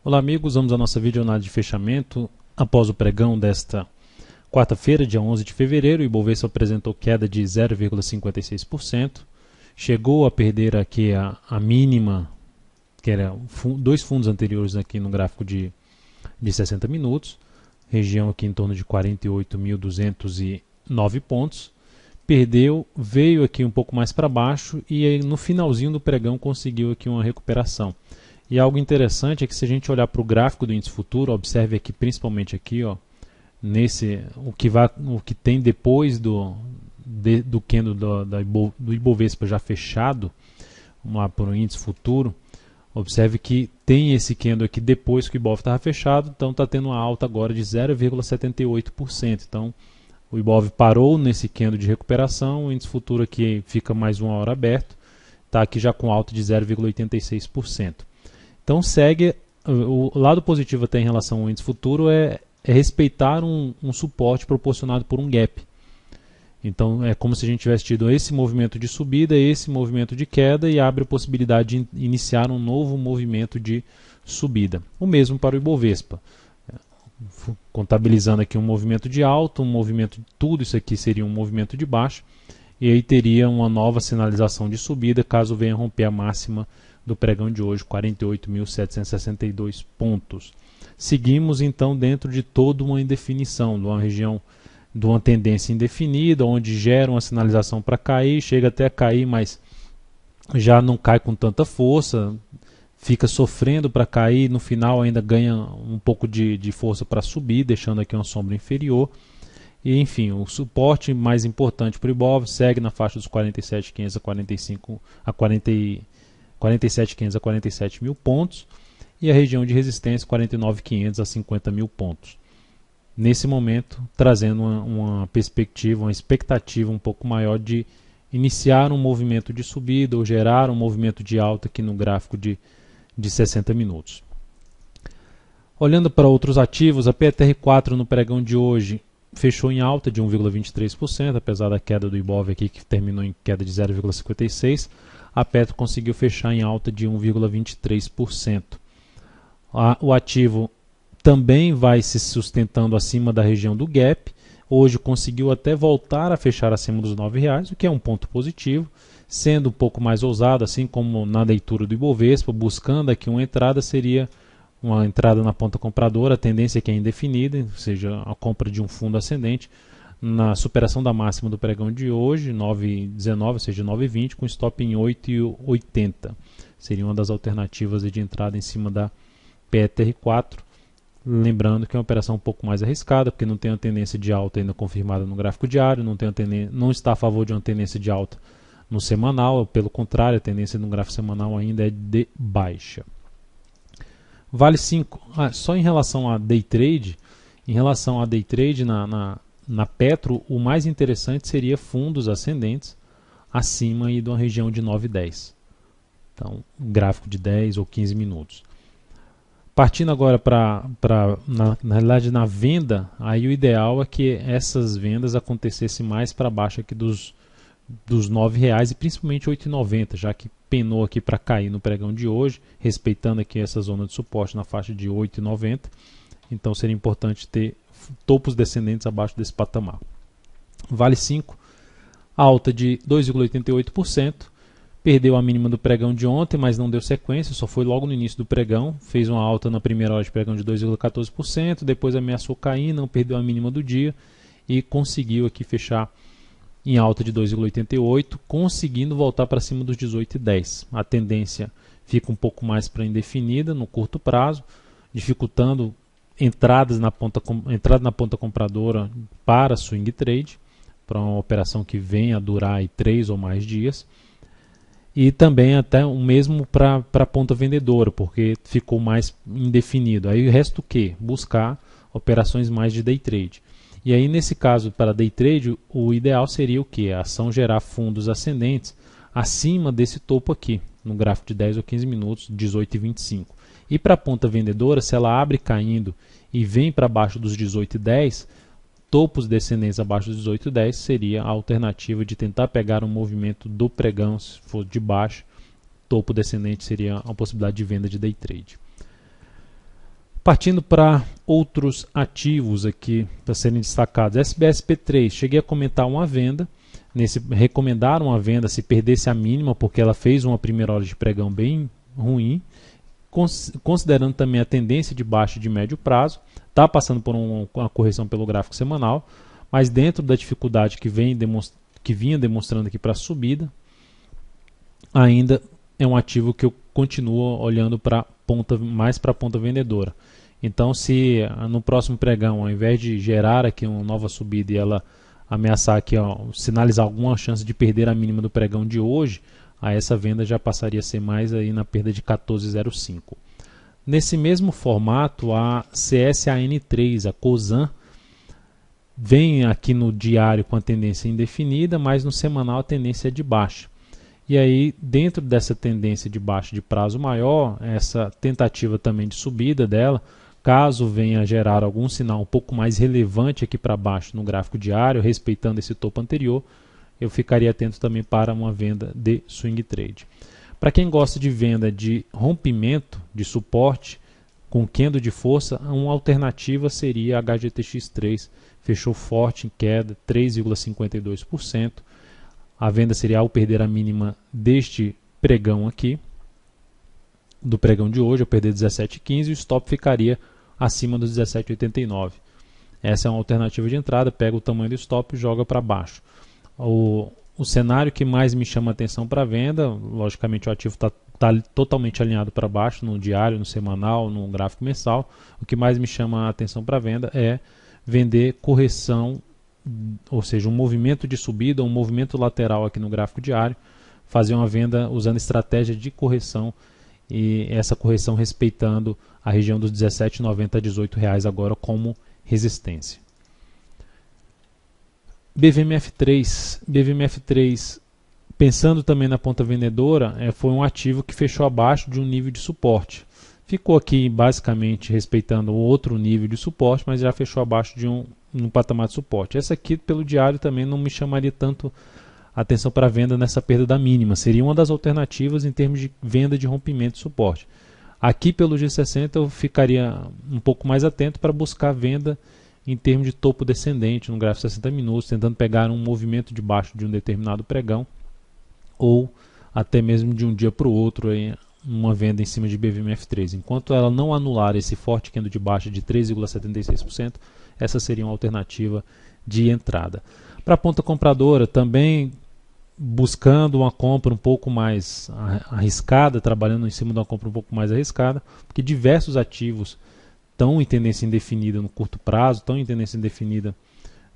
Olá amigos, vamos à nossa videoanálise de fechamento após o pregão desta quarta-feira, dia 11 de fevereiro. O Ibovespa apresentou queda de 0,56%, chegou a perder aqui a mínima, que era dois fundos anteriores aqui no gráfico de 60 minutos, região aqui em torno de 48.209 pontos, perdeu, veio aqui um pouco mais para baixo e aí, no finalzinho do pregão conseguiu aqui uma recuperação. E algo interessante é que se a gente olhar para o gráfico do índice futuro, observe aqui, principalmente aqui, ó, o que tem depois do candle do Ibovespa já fechado, vamos lá para o índice futuro, observe que tem esse candle aqui depois que o Ibov estava fechado, então está tendo uma alta agora de 0,78%. Então o Ibov parou nesse candle de recuperação, o índice futuro aqui fica mais uma hora aberto, está aqui já com alta de 0,86%. Então segue, o lado positivo até em relação ao índice futuro é respeitar um suporte proporcionado por um gap. Então é como se a gente tivesse tido esse movimento de subida, esse movimento de queda e abre a possibilidade de iniciar um novo movimento de subida. O mesmo para o Ibovespa. Contabilizando aqui um movimento de alta, um movimento, tudo isso aqui seria um movimento de baixo, e aí teria uma nova sinalização de subida caso venha romper a máxima do pregão de hoje, 48.762 pontos. Seguimos então dentro de toda uma indefinição, de uma região, de uma tendência indefinida, onde gera uma sinalização para cair, chega até a cair, mas já não cai com tanta força, fica sofrendo para cair, no final ainda ganha um pouco de força para subir, deixando aqui uma sombra inferior. E enfim, o suporte mais importante para o Ibov segue na faixa dos 47.500 a 47.500 a 47 mil pontos, e a região de resistência 49.500 a 50 mil pontos. Nesse momento, trazendo uma perspectiva, uma expectativa um pouco maior de iniciar um movimento de subida ou gerar um movimento de alta aqui no gráfico de 60 minutos. Olhando para outros ativos, a PETR4 no pregão de hoje fechou em alta de 1,23%, apesar da queda do Ibov aqui, que terminou em queda de 0,56%. A Petro conseguiu fechar em alta de 1,23%. O ativo também vai se sustentando acima da região do gap. Hoje conseguiu até voltar a fechar acima dos R$ 9,00, o que é um ponto positivo, sendo um pouco mais ousado, assim como na leitura do Ibovespa, buscando aqui uma entrada, seria uma entrada na ponta compradora, a tendência que é indefinida, ou seja, a compra de um fundo ascendente, na superação da máxima do pregão de hoje, 9,19, ou seja, 9,20, com stop em 8,80. Seria uma das alternativas de entrada em cima da PETR4. Lembrando que é uma operação um pouco mais arriscada, porque não tem uma tendência de alta ainda confirmada no gráfico diário, não está a favor de uma tendência de alta no semanal, pelo contrário, a tendência no gráfico semanal ainda é de baixa. Vale 5, só em relação a day trade, na Petro, o mais interessante seria fundos ascendentes acima aí de uma região de 9,10. Então, um gráfico de 10 ou 15 minutos. Partindo agora na realidade, na venda, aí o ideal é que essas vendas acontecessem mais para baixo aqui dos R$ 9,00 e principalmente R$ 8,90, já que penou aqui para cair no pregão de hoje, respeitando aqui essa zona de suporte na faixa de R$ 8,90. Então seria importante ter topos descendentes abaixo desse patamar. Vale 5, alta de 2,88%, perdeu a mínima do pregão de ontem, mas não deu sequência, só foi logo no início do pregão, fez uma alta na primeira hora de pregão de 2,14%, depois ameaçou cair, não perdeu a mínima do dia e conseguiu aqui fechar em alta de 2,88%, conseguindo voltar para cima dos 18,10. A tendência fica um pouco mais para indefinida no curto prazo, dificultando entrada na ponta compradora para swing trade, para uma operação que venha a durar aí 3 ou mais dias, e também até o mesmo para a ponta vendedora, porque ficou mais indefinido. Aí resta o que? Buscar operações mais de day trade. E aí nesse caso para day trade, o ideal seria o que? A ação gerar fundos ascendentes acima desse topo aqui, no gráfico de 10 ou 15 minutos, 18,25. E para a ponta vendedora, se ela abre caindo e vem para baixo dos 18,10, topos descendentes abaixo dos 18,10 seria a alternativa de tentar pegar um movimento do pregão, se for de baixo, topo descendente seria a possibilidade de venda de day trade. Partindo para outros ativos aqui para serem destacados, SBSP3, cheguei a comentar uma venda, recomendaram uma venda se perdesse a mínima, porque ela fez uma primeira hora de pregão bem ruim, considerando também a tendência de baixo e de médio prazo, está passando por uma correção pelo gráfico semanal, mas dentro da dificuldade que vinha demonstrando aqui para a subida, ainda é um ativo que eu continuo olhando mais para a ponta vendedora. Então, se no próximo pregão, ao invés de gerar aqui uma nova subida e ela ameaçar aqui, sinalizar alguma chance de perder a mínima do pregão de hoje, a essa venda já passaria a ser mais aí na perda de 14,05. Nesse mesmo formato, a CSAN3, a COSAN, vem aqui no diário com a tendência indefinida, mas no semanal a tendência é de baixa. E aí, dentro dessa tendência de baixa de prazo maior, essa tentativa também de subida dela, caso venha gerar algum sinal um pouco mais relevante aqui para baixo no gráfico diário, respeitando esse topo anterior, eu ficaria atento também para uma venda de swing trade. Para quem gosta de venda de rompimento, de suporte, com candle de força, uma alternativa seria a HGTX3, fechou forte em queda, 3,52%. A venda seria ao perder a mínima deste pregão aqui, do pregão de hoje, ao perder 17,15, e o stop ficaria acima dos 17,89. Essa é uma alternativa de entrada, pega o tamanho do stop e joga para baixo. O cenário que mais me chama a atenção para venda, logicamente o ativo está totalmente alinhado para baixo, no diário, no semanal, no gráfico mensal. O que mais me chama a atenção para venda é vender correção, ou seja, um movimento de subida, um movimento lateral aqui no gráfico diário, fazer uma venda usando estratégia de correção, e essa correção respeitando a região dos R$17,90 a R$18 agora como resistência. BVMF3, pensando também na ponta vendedora, foi um ativo que fechou abaixo de um nível de suporte. Ficou aqui basicamente respeitando outro nível de suporte, mas já fechou abaixo de um patamar de suporte. Essa aqui pelo diário também não me chamaria tanto atenção para venda nessa perda da mínima. Seria uma das alternativas em termos de venda de rompimento de suporte. Aqui pelo G60 eu ficaria um pouco mais atento para buscar venda em termos de topo descendente no gráfico de 60 minutos, tentando pegar um movimento de baixo de um determinado pregão, ou até mesmo de um dia para o outro aí, uma venda em cima de BVMF3. Enquanto ela não anular esse forte candle de baixa de 3,76%, essa seria uma alternativa de entrada. Para a ponta compradora, também buscando uma compra um pouco mais arriscada, trabalhando em cima de uma compra um pouco mais arriscada, porque diversos ativos estão em tendência indefinida no curto prazo, estão em tendência indefinida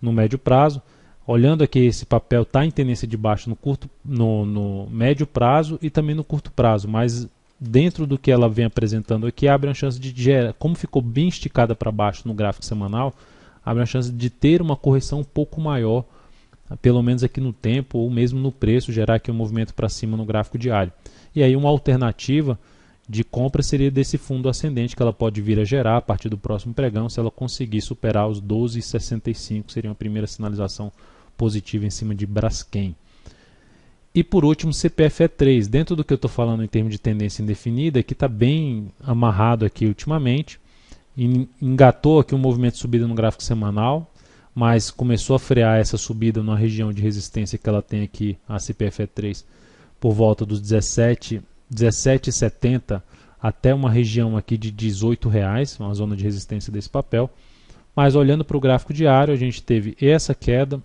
no médio prazo. Olhando aqui, esse papel está em tendência de baixa no médio prazo e também no curto prazo, mas dentro do que ela vem apresentando aqui, abre uma chance de gerar, como ficou bem esticada para baixo no gráfico semanal, abre uma chance de ter uma correção um pouco maior, pelo menos aqui no tempo ou mesmo no preço, gerar aqui um movimento para cima no gráfico diário. E aí uma alternativa de compra seria desse fundo ascendente que ela pode vir a gerar a partir do próximo pregão, se ela conseguir superar os 12,65, seria uma primeira sinalização positiva em cima de Braskem. E por último, CPFE3, dentro do que eu estou falando em termos de tendência indefinida, que está bem amarrado aqui ultimamente, engatou aqui um movimento de subida no gráfico semanal, mas começou a frear essa subida na região de resistência que ela tem aqui, a CPFE3, por volta dos 17,70 até uma região aqui de R$18, uma zona de resistência desse papel. Mas olhando para o gráfico diário, a gente teve essa queda,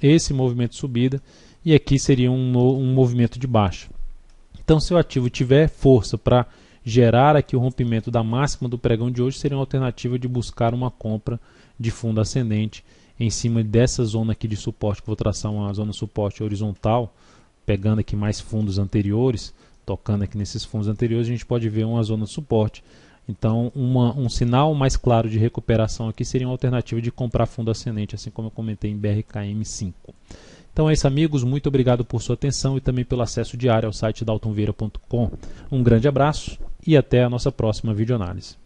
esse movimento de subida, e aqui seria um movimento de baixa. Então, se o ativo tiver força para gerar aqui o rompimento da máxima do pregão de hoje, seria uma alternativa de buscar uma compra de fundo ascendente em cima dessa zona aqui de suporte, que vou traçar uma zona de suporte horizontal, pegando aqui mais fundos anteriores, tocando aqui nesses fundos anteriores, a gente pode ver uma zona de suporte. Então, um sinal mais claro de recuperação aqui seria uma alternativa de comprar fundo ascendente, assim como eu comentei em BRKM5. Então é isso, amigos. Muito obrigado por sua atenção e também pelo acesso diário ao site daltonvieira.com. Um grande abraço e até a nossa próxima videoanálise.